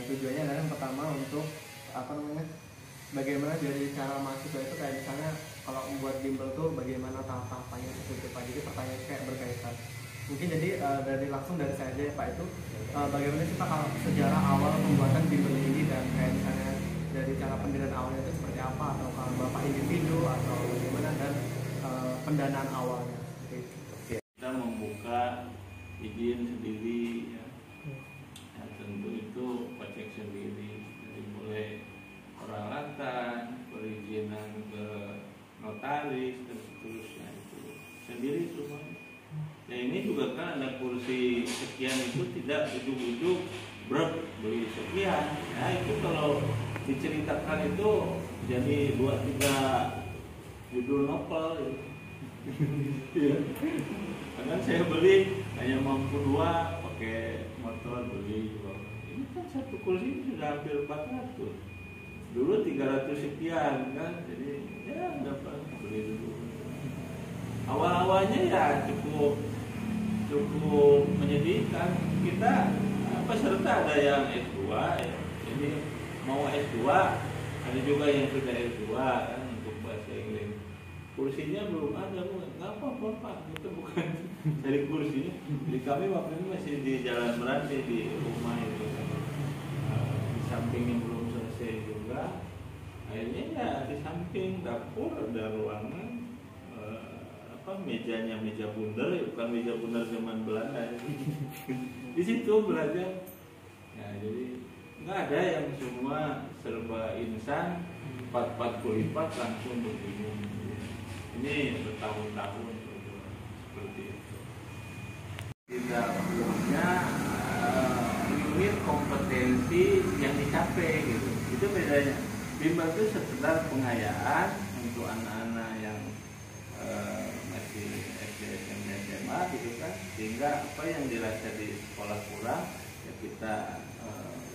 tujuannya adalah yang pertama untuk bagaimana dari cara mahasiswa itu kayak misalnya kalau membuat bimbel tuh bagaimana tahap-tahapannya seperti Pak. Jadi pertanyaan kayak berkaitan. Mungkin jadi langsung dari saya aja ya Pak, itu bagaimana sih Pak kalau sejarah awal pembuatan bimbel ini, dan kayak misalnya dari cara pendirian awalnya itu seperti apa, atau kalau Bapak individu atau bagaimana, dan pendanaan awalnya seperti itu. Kita membuka izin sendiri ya. Ya, tentu itu kocek sendiri, jadi mulai peralatan, perizinan ke notaris dan seterusnya itu sendiri semua. Ya ini juga kan ada kursi sekian itu tidak ujuk-ujuk beli sekian. Nah itu kalau diceritakan itu jadi 2-3 judul novel gitu. Ya. Kadang saya beli hanya mampu 2, pakai motor beli. Ini kan satu kursi sudah hampir 400. Dulu 300 sekian kan, jadi ya dapat beli dulu. Awal-awalnya ya cukup menyedihkan. Kita peserta ada yang S2 ya. Jadi mau S2, ada juga yang sudah S2 kan untuk bahasa Inggris. Kursinya belum ada, nggak apa-apa Pak, itu bukan dari kursinya. Jadi kami waktu itu masih di Jalan Meranti di rumah itu kan. Di sampingnya belum selesai juga. Akhirnya ya di samping dapur ada ruangan, mejanya meja bundar, ya bukan meja bundar zaman Belanda. Di situ belajar. Ya, jadi nggak ada yang semua serba instan, 4 kulipat langsung begini. Ini bertahun-tahun seperti itu. Tidak punya limit kompetensi yang dicapai gitu. Itu bedanya. Bimbel itu sekedar pengayaan untuk anak-anak yang masih SD, SMP, SMA gitu kan, sehingga apa yang dirasa di sekolah kurang ya kita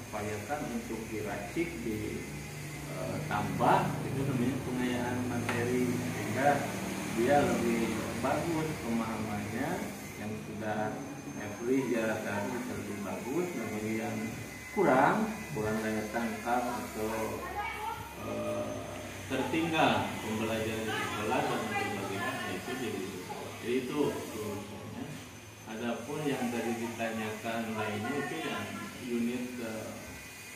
upayakan untuk diracik, ditambah, itu namanya pengayaan materi, sehingga dia lebih bagus pemahamannya, yang sudah free dia rasa lebih bagus, namun yang kurang daya tangkap atau tertinggal pembelajaran di sekolah dan berbagai hal itu jadi susah. Jadi itu urusannya. Adapun yang tadi ditanyakan lainnya itu yang unit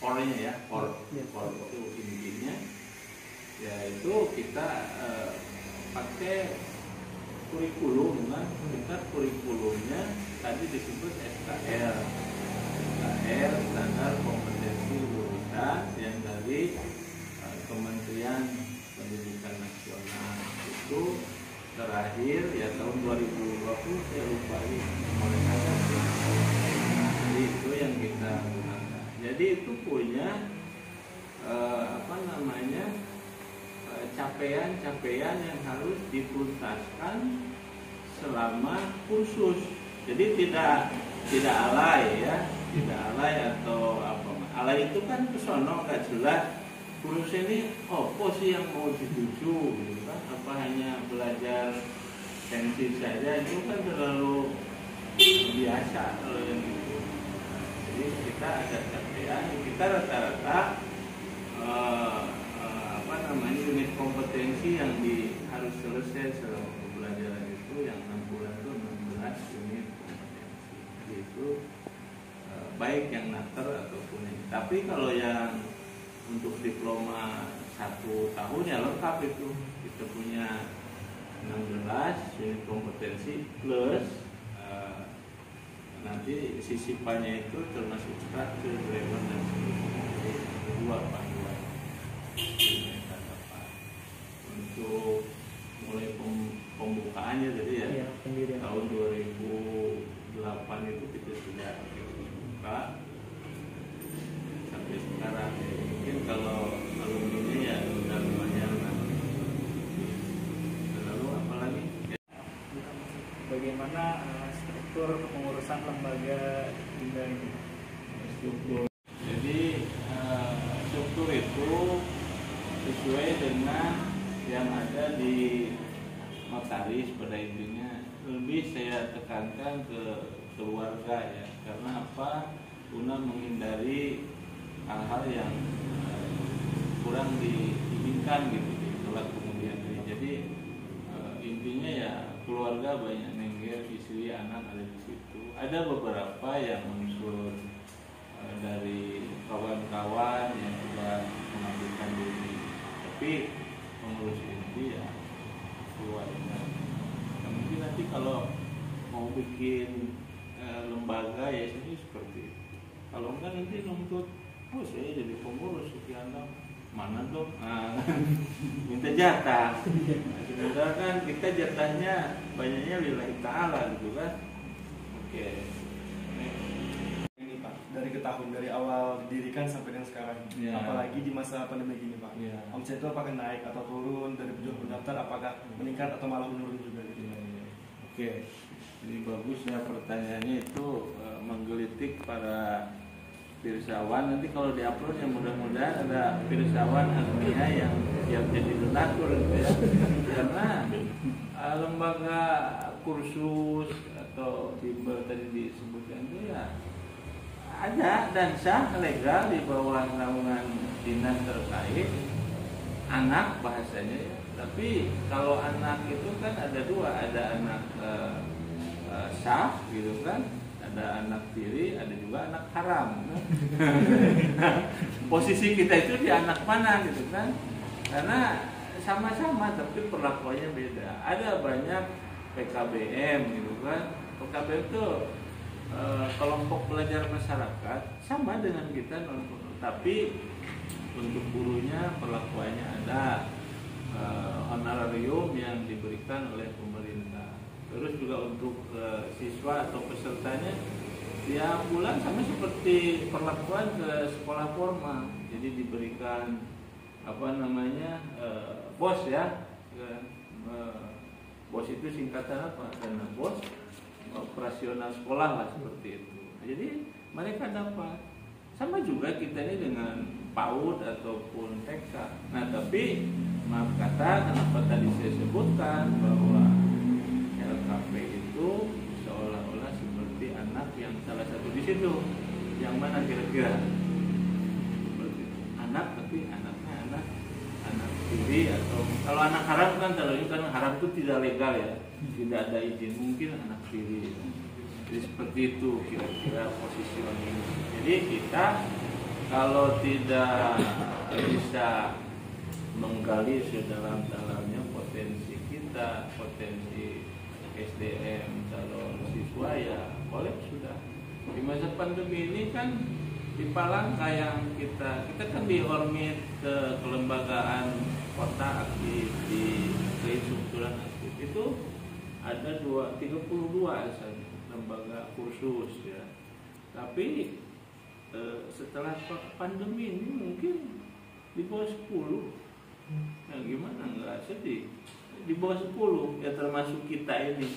core-nya ya, core itu intinya. Ya itu kita pakai kurikulum kan, kita kurikulumnya tadi disebut SKR, standar kompetensi lulusan yang dari Kementerian Pendidikan Nasional. Itu terakhir ya tahun 2020, saya lupa ini mulai ada. Jadi itu yang kita gunakan. Jadi itu punya capaian-capaian yang harus dituntaskan selama kursus. Jadi tidak alay ya, tidak alay atau apa. Alay itu kan kesono nggak jelas. Kursus ini apa sih yang mau dituju gitu kan? Apa hanya belajar tensi saja, itu kan terlalu biasa kalau yang itu. Jadi kita ada capaian, kita rata-rata unit kompetensi yang harus selesai selama pembelajaran itu yang 6 bulan itu 16 unit kompetensi. Jadi itu baik yang naker ataupun ini. Tapi kalau yang untuk diploma 1 tahun ya lengkap itu. Kita punya 16 unit kompetensi plus nanti sisipannya itu termasuk struktur, grammar dan sebagainya. Jadi 2 panduan. Untuk mulai pembukaannya jadi ya tahun 2008 itu kita sudah buka sampai sekarang. Mungkin kalau alumni ya sudah lumayan lah. Lalu apa lagi? Bagaimana struktur pengurusan lembaga bimbel ini? Struktur. Jadi struktur itu sesuai dengan yang ada di notaris. Pada intinya lebih saya tekankan ke keluarga ya, karena apa? Guna menghindari hal-hal yang kurang diinginkan gitu di kelak kemudian hari. Jadi intinya ya keluarga banyak nengger, istri, anak ada di situ. Ada beberapa yang unsur dari kawan-kawan yang sudah mengabdikan diri, tapi pengurus inti ya keluarga. Nah, mungkin nanti kalau mau bikin lembaga ya ini seperti itu. Kalau enggak nanti nuntut, oh saya jadi pengurus sekian tahun, mana dong? Minta jatah. Sebenarnya kan kita jatahnya banyaknya lillahi ta'ala gitu kan. Oke. Ini Pak, dari awal didirikan sampai dengan sekarang, Ya. apalagi di masa pandemi gini Pak, Ya. omset itu apakah naik atau turun, dari penjual pendaftar apakah meningkat atau malah menurun juga gitu? Oke. Jadi bagusnya pertanyaannya itu menggelitik para pirsawan. Nanti kalau diupload ya mudah-mudahan ada pirsawan Agnia yang siap jadi donatur gitu ya. Karena lembaga kursus atau bimbel tadi disebutkan itu ya ada dan sah legal di bawah naungan dinas terkait anak bahasanya ya. Tapi kalau anak itu kan ada dua, ada anak sah gitu kan, ada anak tiri, ada juga anak haram. Posisi kita itu di anak mana gitu kan? Karena sama-sama tapi perlakuannya beda. Ada banyak PKBM gitu kan. PKBM itu kelompok belajar masyarakat sama dengan kita non-guru, tapi untuk gurunya perlakuannya ada honorarium yang diberikan oleh pemerintah. Terus juga untuk siswa atau pesertanya tiap bulan sama seperti perlakuan ke sekolah formal. Jadi diberikan bos ya. Bos itu singkatan apa? Karena bos operasional sekolah lah seperti itu. Jadi mereka dapat. Sama juga kita ini dengan PAUD ataupun TK. Nah tapi maaf kata, kenapa tadi saya sebutkan bahwa LKP itu seolah-olah seperti anak yang salah satu di situ. Yang mana kira-kira? Seperti anak tapi anaknya anak tiri atau kalau anak haram kan kalau ini kan haram itu tidak legal ya, tidak ada izin, mungkin anak tiri. Jadi seperti itu kira-kira positioning. Jadi kita kalau tidak bisa menggali sedalam-dalamnya potensi kita, potensi SDM calon siswa ya kolab sudah. Di masa pandemi ini kan di Palangka yang kita kan di Hormit ke kelembagaan kota aktif, di kestrukturan aktif itu ada 32 saja lembaga kursus ya. Tapi setelah pandemi ini mungkin di bawah 10. Nah gimana, nggak sedih, di bawah 10 ya termasuk kita ini.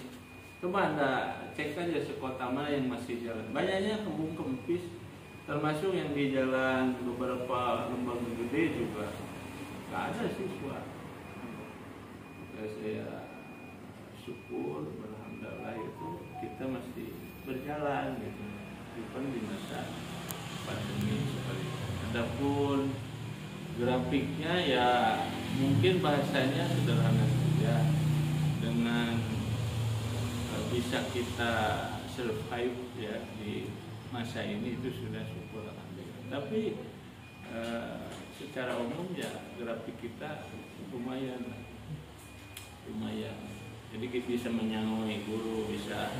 Coba Anda cek aja sekota mana yang masih jalan, banyaknya kembung kempis, termasuk yang di jalan beberapa lembaga gede juga nggak ada siswa. Saya syukur alhamdulillah itu kita masih berjalan gitu, even di masa pandemi seperti itu. Adapun grafiknya ya mungkin bahasanya sederhana saja, dengan bisa kita survive ya di masa ini itu sudah syukur alhamdulillah. Tapi secara umum ya grafik kita lumayan. Jadi kita bisa menyangoi guru, bisa